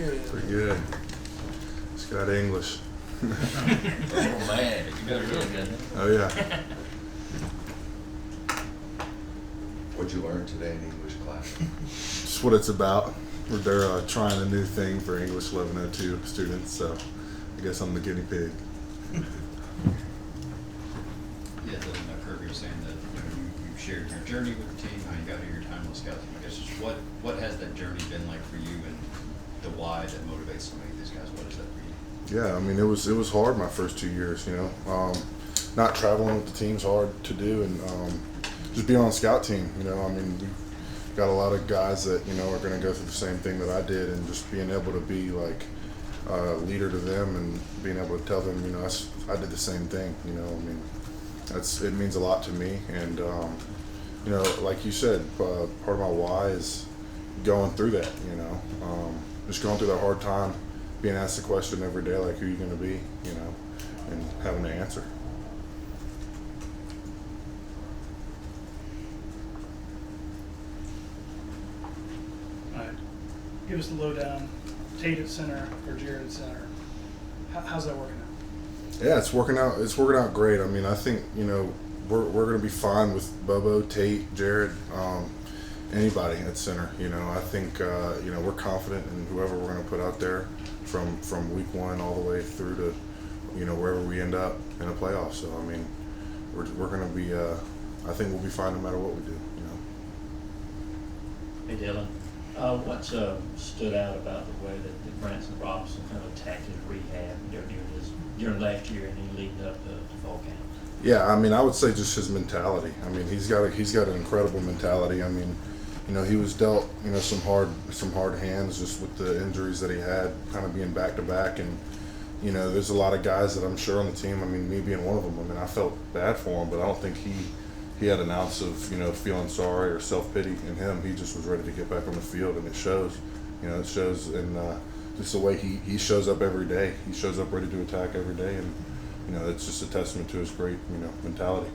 Pretty good. Just got English. Oh man, you got really good. Oh yeah. What'd you learn today in English class? Just what it's about. They're trying a new thing for English 1102 students, so I guess I'm the guinea pig. Yeah, Kirby was saying that you shared your journey with the team, how you got here, your time on the scout team. I guess just what has that journey been like for you, and the why that motivates so many of these guys? What is that for you? Yeah, I mean it was hard my first 2 years. Not traveling with the team's hard to do, and just being on the scout team. I mean we got a lot of guys that are going to go through the same thing that I did, and just being able to be like a leader to them and being able to tell them, I did the same thing. I mean. It means a lot to me, and like you said, part of my why is going through that. Just going through that hard time, being asked the question every day, like, who are you going to be, and having to answer. All right, give us the lowdown. Tate at center or Jared at center. How's that working out? Yeah, it's working out. It's working out great. I mean, I think we're going to be fine with Bobo, Tate, Jared, anybody at center. I think we're confident in whoever we're going to put out there from week one all the way through to wherever we end up in a playoff. So I mean, we're going to be. I think we'll be fine no matter what we do. Hey Dylan, what stood out about the way that Branson Robinson kind of attacked his rehab during last year and then leading up to fall camp? Yeah, I mean, I would say just his mentality. I mean, he's got an incredible mentality. I mean, he was dealt some hard hands just with the injuries that he had, kind of being back to back, and there's a lot of guys that I'm sure on the team. I mean, me being one of them. I mean, I felt bad for him, but I don't think he had an ounce of feeling sorry or self-pity in him. He just was ready to get back on the field, and it shows. It shows in just the way he shows up every day. He shows up ready to attack every day, and it's just a testament to his great mentality.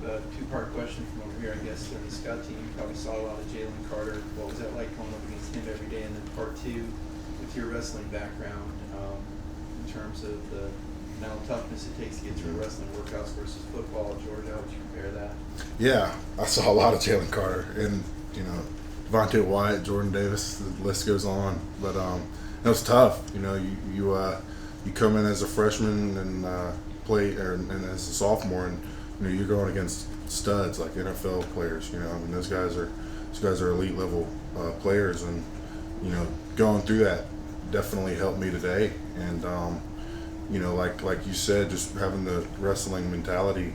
A two-part question from over here, I guess. On the scout team, you probably saw a lot of Jalen Carter. What was that like going up against him every day? And then part two, with your wrestling background, in terms of the mental toughness it takes to get through wrestling workouts versus football at Georgia, how would you compare that? Yeah, I saw a lot of Jalen Carter, and Devontae Wyatt, Jordan Davis, the list goes on. But it was tough. You come in as a freshman and and as a sophomore, and you're going against studs like NFL players. I mean those guys are elite level players, and going through that definitely helped me today. And like you said, just having the wrestling mentality.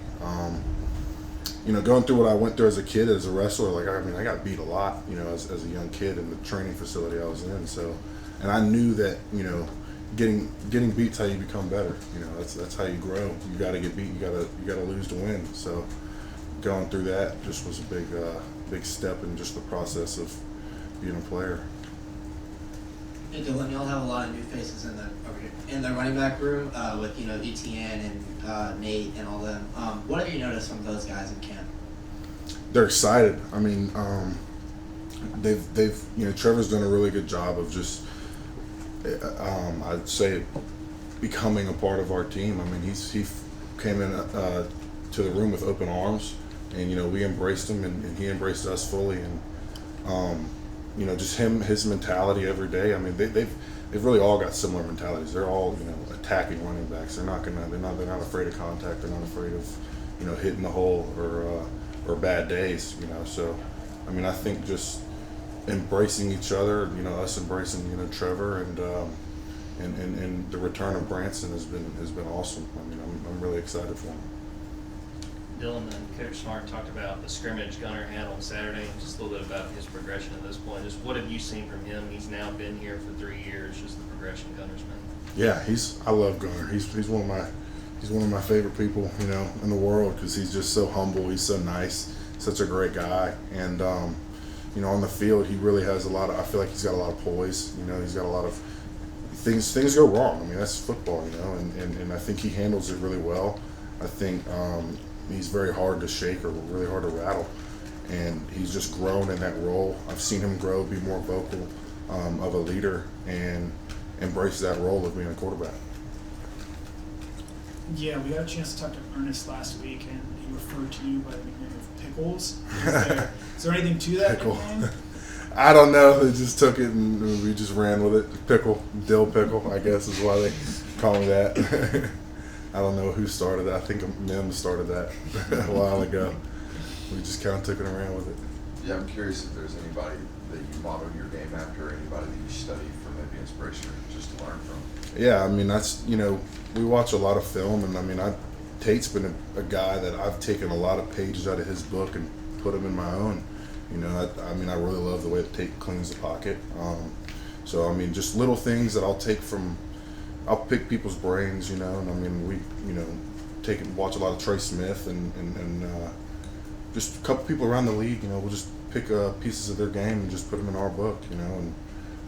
Going through what I went through as a kid, as a wrestler, I got beat a lot, as a young kid in the training facility I was in. So, and I knew that, getting beat's how you become better. That's how you grow. You got to get beat. You got to lose to win. So, going through that just was a big step in just the process of being a player. Hey Dylan, y'all have a lot of new faces in the running back room with ETN and Nate and all them. What have you noticed from those guys in camp? They're excited. I mean, they've Trevor's done a really good job of just I'd say becoming a part of our team. I mean, he came in to the room with open arms, and we embraced him, and he embraced us fully, and just his mentality every day. I mean, they've really all got similar mentalities. They're all attacking running backs. They're not afraid of contact. They're not afraid of hitting the hole or bad days. So I mean, I think just embracing each other. Us embracing Trevor and the return of Branson has been awesome. I mean, I'm really excited for him. Dylan and Coach Smart talked about the scrimmage Gunner had on Saturday, and just a little bit about his progression at this point. Just what have you seen from him? He's now been here for 3 years. Just the progression Gunner's made. Yeah, I love Gunner. He's one of my favorite people in the world, because he's just so humble. He's so nice, such a great guy, and on the field he really has a lot of. I feel like he's got a lot of poise. He's got a lot of things go wrong. I mean, that's football, and I think he handles it really well. I think he's very hard to shake or really hard to rattle, and he's just grown in that role. I've seen him grow, be more vocal, of a leader and embrace that role of being a quarterback. Yeah, we got a chance to talk to Ernest last week, and he referred to you by the nickname of Pickles. Is there anything to that Pickle. nickname? I don't know. They just took it and we just ran with it. Pickle, dill pickle, I guess is why they call me that. I don't know who started that. I think Mim started that a while ago. We just kind of took it and ran with it. Yeah, I'm curious if there's anybody that you model your game after, or anybody that you study for maybe inspiration or just to learn from. Yeah, I mean, that's, we watch a lot of film, and I mean, Tate's been a guy that I've taken a lot of pages out of his book and put them in my own. I really love the way that Tate cleans the pocket. So, I mean, just little things that I'll pick people's brains, and I mean, we, watch a lot of Trey Smith and just a couple people around the league, we'll just pick pieces of their game and just put them in our book, and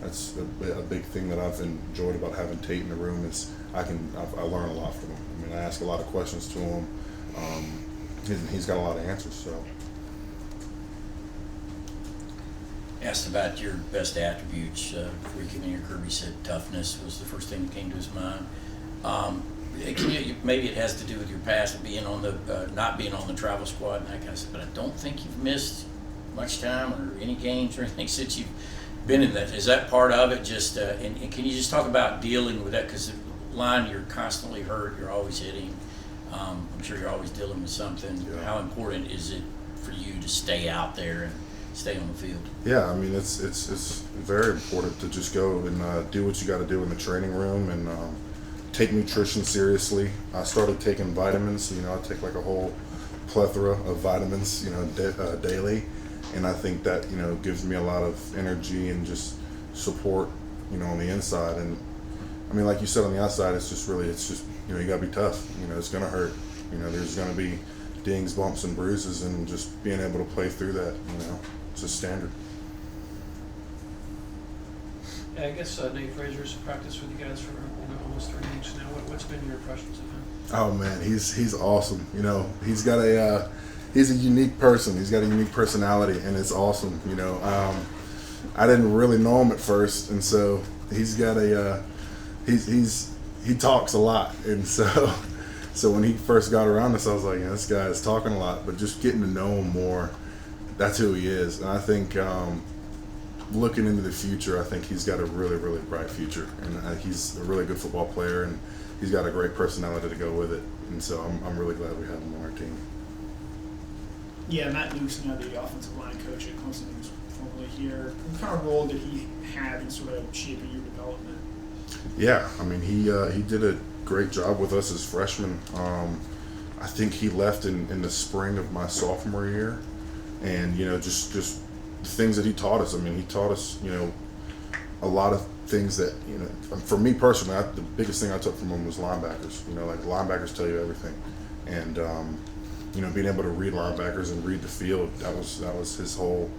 that's a big thing that I've enjoyed about having Tate in the room is I learn a lot from him. I mean, I ask a lot of questions to him. He's got a lot of answers, so. Asked about your best attributes before you came in here. Kirby said toughness was the first thing that came to his mind. Maybe it has to do with your past of being on the not being on the travel squad and that kind of stuff. But I don't think you've missed much time or any games or anything since you've been in that. Is that part of it? Just and can you just talk about dealing with that? Because the line, you're constantly hurt. You're always hitting. I'm sure you're always dealing with something. Yeah. How important is it for you to stay out there and stay on the field? Yeah, I mean, it's very important to just go and do what you got to do in the training room and take nutrition seriously. I started taking vitamins. I take like a whole plethora of vitamins, daily, and I think that gives me a lot of energy and just support, on the inside. And I mean, like you said, on the outside, it's just you got to be tough. It's gonna hurt. There's gonna be dings, bumps, and bruises, and just being able to play through that. It's a standard. Yeah, I guess Nate Fraser's practiced with you guys for almost 3 weeks now. What's been your impressions of him? Oh man, he's awesome. He's a unique person. He's got a unique personality, and it's awesome. I didn't really know him at first, and so he's got he talks a lot, and so when he first got around us, I was like, this guy is talking a lot, but just getting to know him more, that's who he is. And I think looking into the future, I think he's got a really, really bright future, and he's a really good football player, and he's got a great personality to go with it. And so I'm really glad we have him on our team. Yeah, Matt Nukes, the offensive line coach at Clemson, who's formerly here. What kind of role did he have in sort of shaping your development? Yeah, I mean, he did a great job with us as freshmen. I think he left in the spring of my sophomore year, and just the things that he taught us. I mean, he taught us a lot of things that for me personally, the biggest thing I took from him was linebackers. Like linebackers tell you everything, and being able to read linebackers and read the field, that was his whole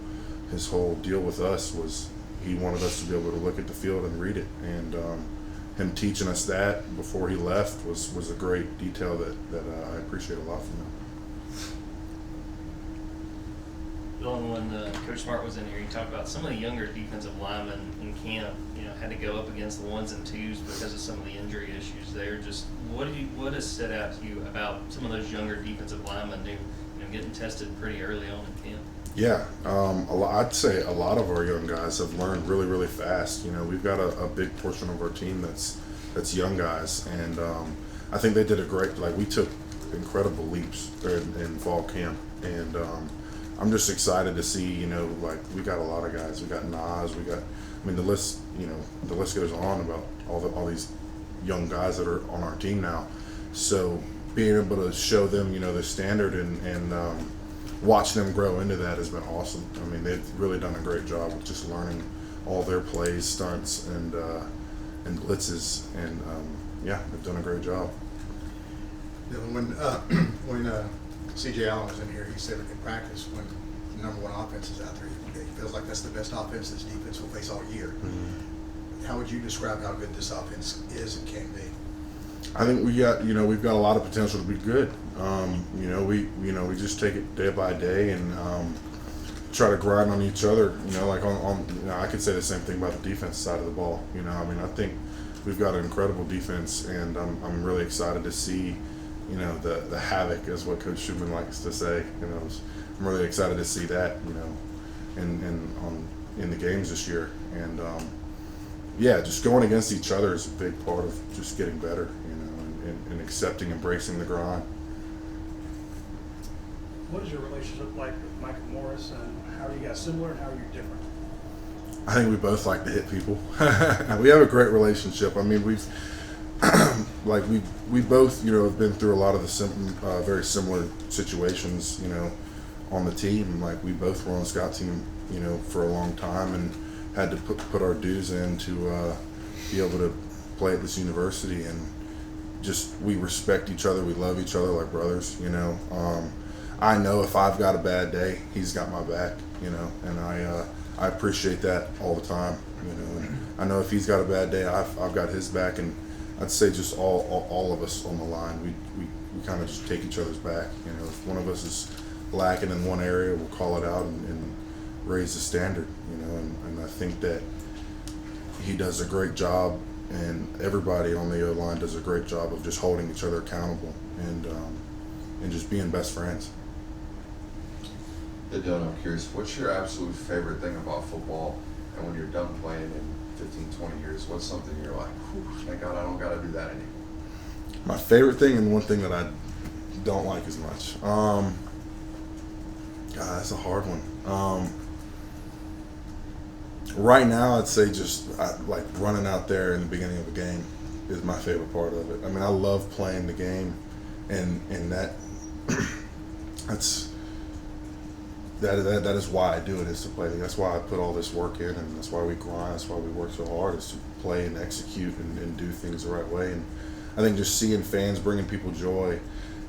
deal with us. Was he wanted us to be able to look at the field and read it, and him teaching us that before he left was a great detail that I appreciate a lot from him. Dylan, when Coach Smart was in here, he talked about some of the younger defensive linemen in camp, had to go up against the ones and twos because of some of the injury issues there. Just what has stood out to you about some of those younger defensive linemen who, getting tested pretty early on in camp? Yeah, I'd say a lot of our young guys have learned really, really fast. We've got a big portion of our team that's young guys, and I think they did a great. We took incredible leaps in fall camp, and I'm just excited to see. We got a lot of guys. We got Nas. The list. The list goes on about all these young guys that are on our team now. So being able to show them, the standard and watch them grow into that has been awesome. I mean, they've really done a great job of just learning all their plays, stunts, and blitzes, and they've done a great job. When C.J. Allen was in here, he said in practice when the number one offense is out there, he feels like that's the best offense this defense will face all year. Mm-hmm. How would you describe how good this offense is and can be? I think we've got a lot of potential to be good. We just take it day by day, and try to grind on each other. You know, like on I could say the same thing about the defense side of the ball. You know, I mean, I think we've got an incredible defense, and I'm really excited to see, you know, the havoc is what Coach Schumann likes to say. You know, I'm really excited to see that, you know, in the games this year, and yeah, just going against each other is a big part of just getting better, you know, and accepting, embracing the grind. What is your relationship like with Micah Morris, and how are you guys similar and how are you different? I think we both like to hit people. We have a great relationship. I mean, we've we both, you know, have been through a lot of the very similar situations, you know, on the team. Like, we both were on the scout team, you know, for a long time, and had to put our dues in to be able to play at this university. And just, we respect each other. We love each other like brothers, you know. I know if I've got a bad day, he's got my back, you know, and I appreciate that all the time, you know. And I know if he's got a bad day, I've got his back, and I'd say just all of us on the line, we kind of just take each other's back, you know. If one of us is lacking in one area, we'll call it out and raise the standard, you know. And I think that he does a great job, and everybody on the O-line does a great job of just holding each other accountable and just being best friends. Hey, Dylan, I'm curious, what's your absolute favorite thing about football? And when you're done playing in 15, 20 years, what's something you're like, thank God I don't got to do that anymore? My favorite thing, and one thing that I don't like as much. God, that's a hard one. Right now, I'd say just like running out there in the beginning of a game is my favorite part of it. I mean, I love playing the game, and that is why I do it, is to play. That's why I put all this work in, and that's why we grind. That's why we work so hard, is to play and execute and do things the right way. And I think just seeing fans, bringing people joy,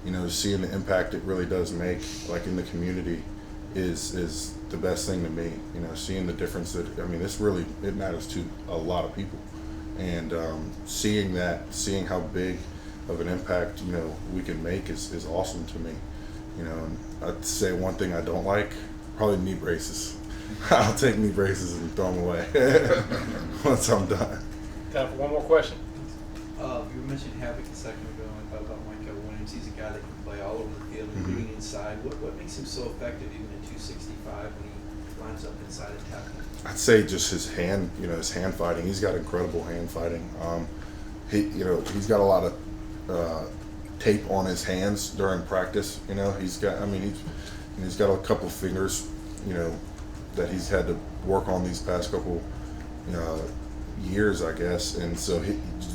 you know, seeing the impact it really does make, like in the community, is the best thing to me. You know, seeing the difference that, I mean, it matters to a lot of people, and seeing how big of an impact, you know, we can make is awesome to me. You know, and I'd say one thing I don't like, probably knee braces. I'll take knee braces and throw them away once I'm done. Time for one more question. You mentioned Havoc a second ago, and I thought about Micah Williams. He's a guy that can play all over the field, including inside. What makes him so effective even at 265 when he lines up inside and tackling? I'd say just his hand fighting. He's got incredible hand fighting. He's got a lot of tape on his hands during practice. You know, he's got a couple fingers, you know, that he's had to work on these past couple years, I guess. And so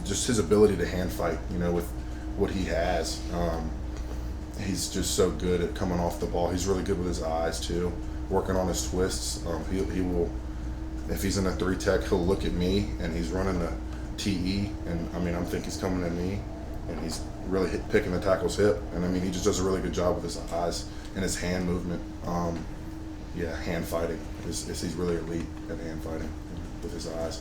just his ability to hand fight, you know, with what he has, he's just so good at coming off the ball. He's really good with his eyes too, working on his twists. He will, if he's in a 3-tech, he'll look at me and he's running the TE, and I mean, I'm thinking he's coming at me, and he's really picking the tackle's hip. And I mean, he just does a really good job with his eyes and his hand movement. Hand fighting he's really elite at hand fighting with his eyes.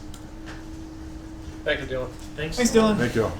Thank you, Dylan. Thanks, Dylan. Thank you all.